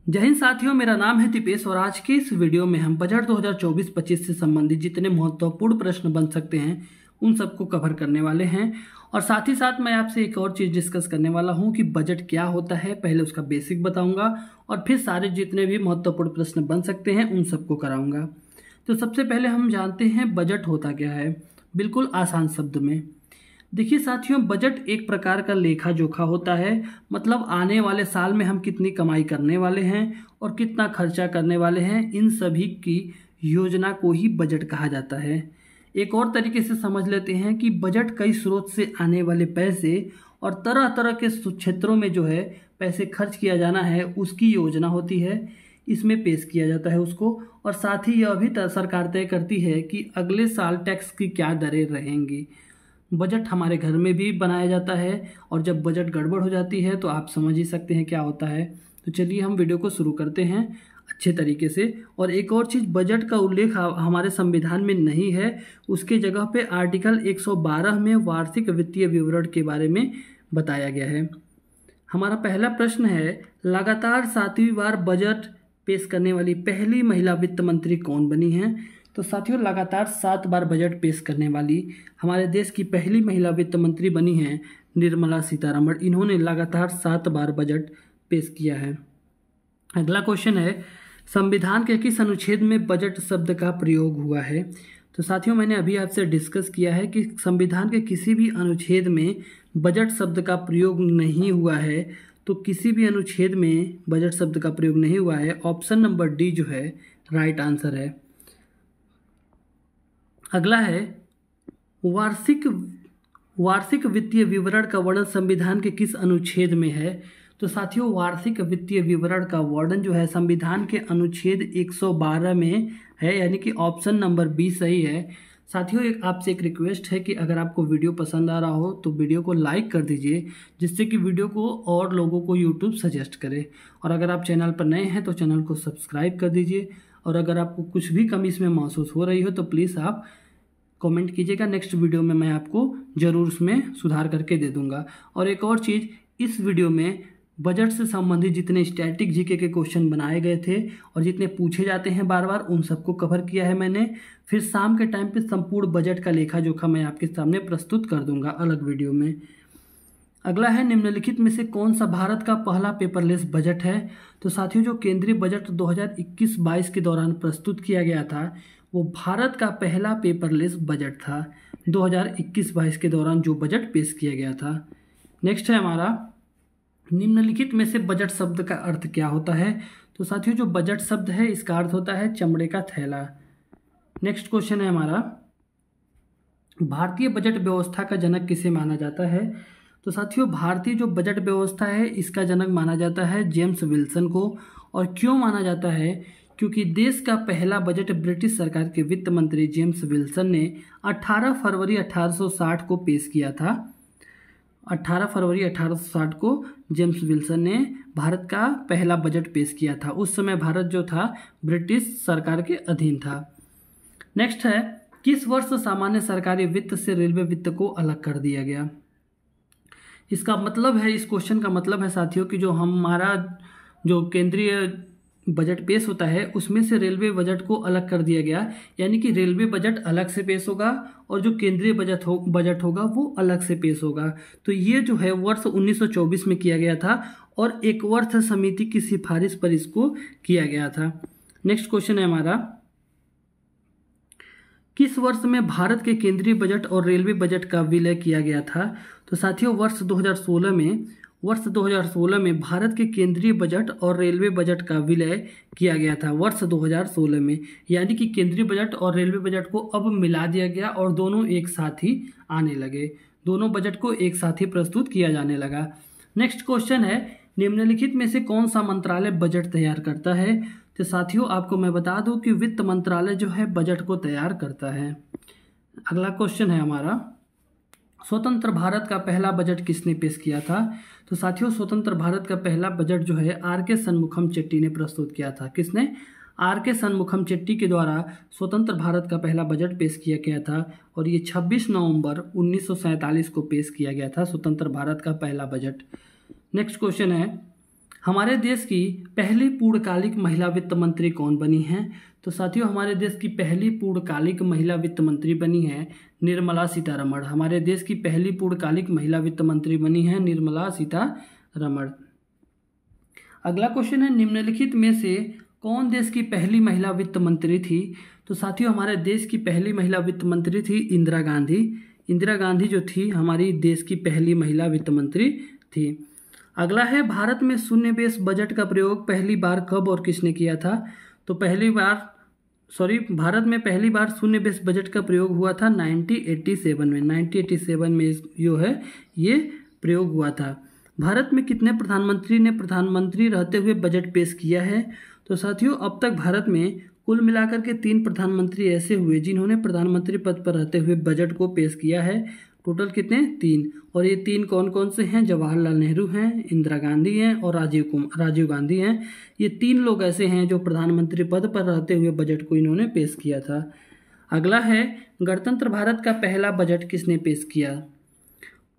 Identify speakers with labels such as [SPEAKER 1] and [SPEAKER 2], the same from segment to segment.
[SPEAKER 1] जय हिंद साथियों, मेरा नाम है दीपेश और आज के इस वीडियो में हम बजट 2024-25 से संबंधित जितने महत्वपूर्ण प्रश्न बन सकते हैं उन सबको कवर करने वाले हैं। और साथ ही साथ मैं आपसे एक और चीज़ डिस्कस करने वाला हूं कि बजट क्या होता है। पहले उसका बेसिक बताऊंगा और फिर सारे जितने भी महत्वपूर्ण प्रश्न बन सकते हैं उन सबको कराऊंगा। तो सबसे पहले हम जानते हैं बजट होता क्या है। बिल्कुल आसान शब्द में देखिए साथियों, बजट एक प्रकार का लेखा जोखा होता है। मतलब आने वाले साल में हम कितनी कमाई करने वाले हैं और कितना खर्चा करने वाले हैं, इन सभी की योजना को ही बजट कहा जाता है। एक और तरीके से समझ लेते हैं कि बजट कई स्रोत से आने वाले पैसे और तरह तरह के क्षेत्रों में जो है पैसे खर्च किया जाना है उसकी योजना होती है। इसमें पेश किया जाता है उसको, और साथ ही यह भी सरकार तय करती है कि अगले साल टैक्स की क्या दरें रहेंगी। बजट हमारे घर में भी बनाया जाता है और जब बजट गड़बड़ हो जाती है तो आप समझ ही सकते हैं क्या होता है। तो चलिए हम वीडियो को शुरू करते हैं अच्छे तरीके से। और एक और चीज़, बजट का उल्लेख हमारे संविधान में नहीं है, उसके जगह पे आर्टिकल 112 में वार्षिक वित्तीय विवरण के बारे में बताया गया है। हमारा पहला प्रश्न है, लगातार 7वीं बार बजट पेश करने वाली पहली महिला वित्त मंत्री कौन बनी है। तो साथियों, लगातार 7 बार बजट पेश करने वाली हमारे देश की पहली महिला वित्त मंत्री बनी हैं निर्मला सीतारमण। इन्होंने लगातार 7 बार बजट पेश किया है। अगला क्वेश्चन है, संविधान के किस अनुच्छेद में बजट शब्द का प्रयोग हुआ है। तो साथियों, मैंने अभी आपसे डिस्कस किया है कि संविधान के किसी भी अनुच्छेद में बजट शब्द का प्रयोग नहीं हुआ है। तो किसी भी अनुच्छेद में बजट शब्द का प्रयोग नहीं हुआ है। ऑप्शन नंबर डी जो है राइट आंसर है। अगला है, वार्षिक वित्तीय विवरण का वर्णन संविधान के किस अनुच्छेद में है। तो साथियों, वार्षिक वित्तीय विवरण का वर्णन जो है संविधान के अनुच्छेद 112 में है, यानी कि ऑप्शन नंबर बी सही है। साथियों, आपसे एक रिक्वेस्ट है कि अगर आपको वीडियो पसंद आ रहा हो तो वीडियो को लाइक कर दीजिए, जिससे कि वीडियो को और लोगों को यूट्यूब सजेस्ट करे। और अगर आप चैनल पर नए हैं तो चैनल को सब्सक्राइब कर दीजिए। और अगर आपको कुछ भी कमी इसमें महसूस हो रही हो तो प्लीज़ आप कमेंट कीजिएगा। नेक्स्ट वीडियो में मैं आपको ज़रूर उसमें सुधार करके दे दूंगा। और एक और चीज़, इस वीडियो में बजट से संबंधित जितने स्टैटिक जीके के क्वेश्चन बनाए गए थे और जितने पूछे जाते हैं बार बार, उन सबको कवर किया है मैंने। फिर शाम के टाइम पे संपूर्ण बजट का लेखा जोखा मैं आपके सामने प्रस्तुत कर दूंगा अलग वीडियो में। अगला है, निम्नलिखित में से कौन सा भारत का पहला पेपरलेस बजट है। तो साथियों, जो केंद्रीय बजट 2021-22 के दौरान प्रस्तुत किया गया था वो भारत का पहला पेपरलेस बजट था। 2021-22 के दौरान जो बजट पेश किया गया था। नेक्स्ट है हमारा, निम्नलिखित में से बजट शब्द का अर्थ क्या होता है। तो साथियों, जो बजट शब्द है इसका अर्थ होता है चमड़े का थैला। नेक्स्ट क्वेश्चन है हमारा, भारतीय बजट व्यवस्था का जनक किसे माना जाता है। तो साथियों, भारतीय जो बजट व्यवस्था है इसका जनक माना जाता है जेम्स विल्सन को। और क्यों माना जाता है, क्योंकि देश का पहला बजट ब्रिटिश सरकार के वित्त मंत्री जेम्स विल्सन ने 18 फरवरी 1860 को पेश किया था। 18 फरवरी 1860 को जेम्स विल्सन ने भारत का पहला बजट पेश किया था। उस समय भारत जो था ब्रिटिश सरकार के अधीन था। नेक्स्ट है, किस वर्ष सामान्य सरकारी वित्त से रेलवे वित्त को अलग कर दिया गया। इसका मतलब है, इस क्वेश्चन का मतलब है साथियों कि जो हमारा जो केंद्रीय बजट पेश होता है उसमें से रेलवे बजट को अलग कर दिया गया। यानी कि रेलवे बजट अलग से पेश होगा और जो केंद्रीय बजट होगा वो अलग से पेश होगा। तो ये जो है वर्ष 1924 में किया गया था और एक वर्ष समिति की सिफारिश पर इसको किया गया था। नेक्स्ट क्वेश्चन है हमारा, किस वर्ष में भारत के केंद्रीय बजट और रेलवे बजट का विलय किया गया था। तो साथियों, वर्ष 2016 में भारत के केंद्रीय बजट और रेलवे बजट का विलय किया गया था वर्ष 2016 में। यानी कि केंद्रीय बजट और रेलवे बजट को अब मिला दिया गया और दोनों एक साथ ही आने लगे। दोनों बजट को एक साथ ही प्रस्तुत किया जाने लगा। नेक्स्ट क्वेश्चन है, निम्नलिखित में से कौन सा मंत्रालय बजट तैयार करता है। तो साथियों, आपको मैं बता दूं कि वित्त मंत्रालय जो है बजट को तैयार करता है। अगला क्वेश्चन है हमारा, स्वतंत्र भारत का पहला बजट किसने पेश किया था। तो साथियों, स्वतंत्र भारत का पहला बजट जो है आर.के. शनमुखम चेट्टी ने प्रस्तुत किया था। किसने? आर.के. शनमुखम चेट्टी के द्वारा स्वतंत्र भारत का पहला बजट पेश किया गया था और ये 26 नवंबर 1947 को पेश किया गया था स्वतंत्र भारत का पहला बजट। नेक्स्ट क्वेश्चन है, हमारे देश की पहली पूर्णकालिक महिला वित्त मंत्री कौन बनी हैं? तो साथियों, हमारे देश की पहली पूर्णकालिक महिला वित्त मंत्री बनी है निर्मला सीतारमण। हमारे देश की पहली पूर्णकालिक महिला वित्त मंत्री बनी है निर्मला सीतारमण। अगला क्वेश्चन है, निम्नलिखित में से कौन देश की पहली महिला वित्त मंत्री थी? तो साथियों, हमारे देश की पहली महिला वित्त मंत्री थी इंदिरा गांधी। इंदिरा गांधी जो थी हमारी देश की पहली महिला वित्त मंत्री थी। अगला है, भारत में शून्य बेस बजट का प्रयोग पहली बार कब और किसने किया था? तो भारत में पहली बार शून्य बेस बजट का प्रयोग हुआ था 1987 में। 1987 में जो है ये प्रयोग हुआ था। भारत में कितने प्रधानमंत्री ने प्रधानमंत्री रहते हुए बजट पेश किया है? तो साथियों, अब तक भारत में कुल मिलाकर के 3 प्रधानमंत्री ऐसे हुए जिन्होंने प्रधानमंत्री पद पर रहते हुए बजट को पेश किया है। टोटल कितने? 3। और ये 3 कौन कौन से हैं? जवाहरलाल नेहरू हैं, इंदिरा गांधी हैं और राजीव गांधी हैं। ये 3 लोग ऐसे हैं जो प्रधानमंत्री पद पर रहते हुए बजट को इन्होंने पेश किया था। अगला है, गणतंत्र भारत का पहला बजट किसने पेश किया?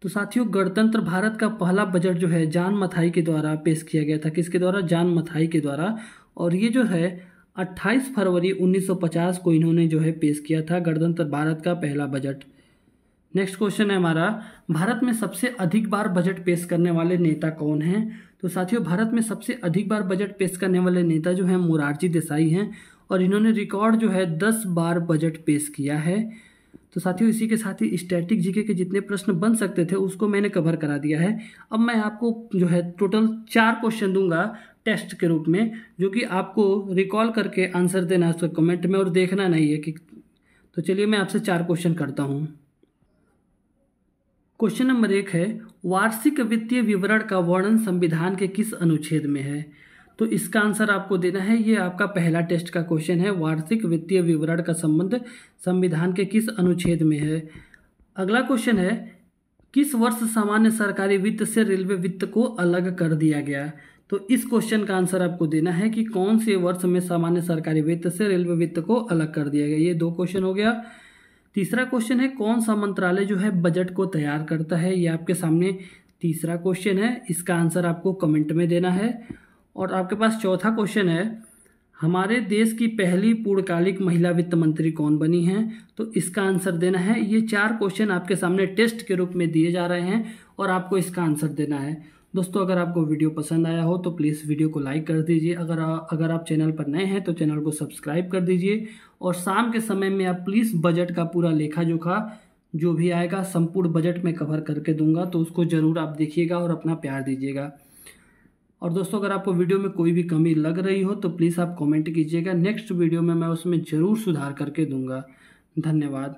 [SPEAKER 1] तो साथियों, गणतंत्र भारत का पहला बजट जो है जॉन मथाई के द्वारा पेश किया गया था। किसके द्वारा? जॉन मथाई के द्वारा। और ये जो है 28 फरवरी 1950 को इन्होंने जो है पेश किया था गणतंत्र भारत का पहला बजट। नेक्स्ट क्वेश्चन है हमारा, भारत में सबसे अधिक बार बजट पेश करने वाले नेता कौन हैं? तो साथियों, भारत में सबसे अधिक बार बजट पेश करने वाले नेता जो हैं मोरारजी देसाई हैं और इन्होंने रिकॉर्ड जो है 10 बार बजट पेश किया है। तो साथियों, इसी के साथ ही स्टैटिक जीके के जितने प्रश्न बन सकते थे उसको मैंने कवर करा दिया है। अब मैं आपको जो है टोटल 4 क्वेश्चन दूंगा टेस्ट के रूप में, जो कि आपको रिकॉल करके आंसर देना है उसको कमेंट में और देखना नहीं है कि। तो चलिए मैं आपसे 4 क्वेश्चन करता हूँ। क्वेश्चन नंबर 1 है, वार्षिक वित्तीय विवरण का वर्णन संविधान के किस अनुच्छेद में है? तो इसका आंसर आपको देना है। ये आपका पहला टेस्ट का क्वेश्चन है, वार्षिक वित्तीय विवरण का संबंध संविधान के किस अनुच्छेद में है। अगला क्वेश्चन है, किस वर्ष सामान्य सरकारी वित्त से रेलवे वित्त को अलग कर दिया गया? तो इस क्वेश्चन का आंसर आपको देना है कि कौन से वर्ष में सामान्य सरकारी वित्त से रेलवे वित्त को अलग कर दिया गया। ये 2 क्वेश्चन हो गया। तीसरा क्वेश्चन है, कौन सा मंत्रालय जो है बजट को तैयार करता है? ये आपके सामने तीसरा क्वेश्चन है, इसका आंसर आपको कमेंट में देना है। और आपके पास चौथा क्वेश्चन है, हमारे देश की पहली पूर्णकालिक महिला वित्त मंत्री कौन बनी हैं? तो इसका आंसर देना है। ये 4 क्वेश्चन आपके सामने टेस्ट के रूप में दिए जा रहे हैं और आपको इसका आंसर देना है। दोस्तों, अगर आपको वीडियो पसंद आया हो तो प्लीज़ वीडियो को लाइक कर दीजिए। अगर आप चैनल पर नए हैं तो चैनल को सब्सक्राइब कर दीजिए। और शाम के समय में आप प्लीज़ बजट का पूरा लेखा जोखा जो भी आएगा संपूर्ण बजट में कवर करके दूंगा, तो उसको ज़रूर आप देखिएगा और अपना प्यार दीजिएगा। और दोस्तों, अगर आपको वीडियो में कोई भी कमी लग रही हो तो प्लीज़ आप कमेंट कीजिएगा। नेक्स्ट वीडियो में मैं उसमें ज़रूर सुधार करके दूंगा। धन्यवाद।